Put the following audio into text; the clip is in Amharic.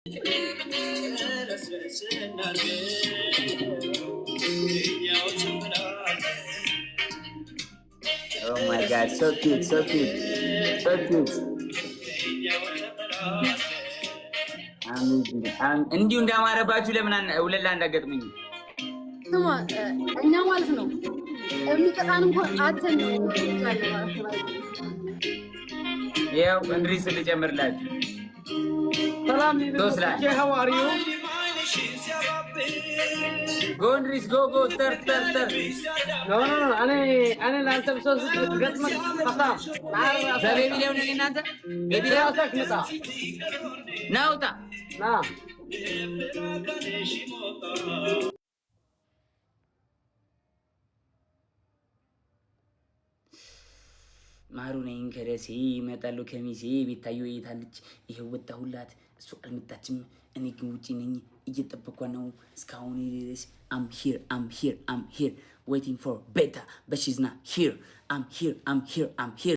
Oh my God, so cute, so cute, so cute. እንዲሁ እንዳማረባችሁ ለምን ሁለላ እንዳገጥመኝ ስማ እኛ ማለት ነው የሚቀጣን እንኳን አተን ነው ያው እንድሪስ ልጨምርላችሁ ሰላም how are you go እንድሪስ go start no انا لانተ بصوص ገጥመት አሳም በቤቢ ሊሆን እናንተ ቤቢ ራስህ መጣ ናውጣ ና ማሩ ነኝ ከደሴ ይመጣሉ ከሚሴ ቤታዩ ይታለች ይሄው ወጣሁላት እሱ አልመጣችም እኔ ግን ውጪ ነኝ እየጠበቅኳ ነው እስካሁን ድረስ I'm here waiting for Beta but she's not here I'm here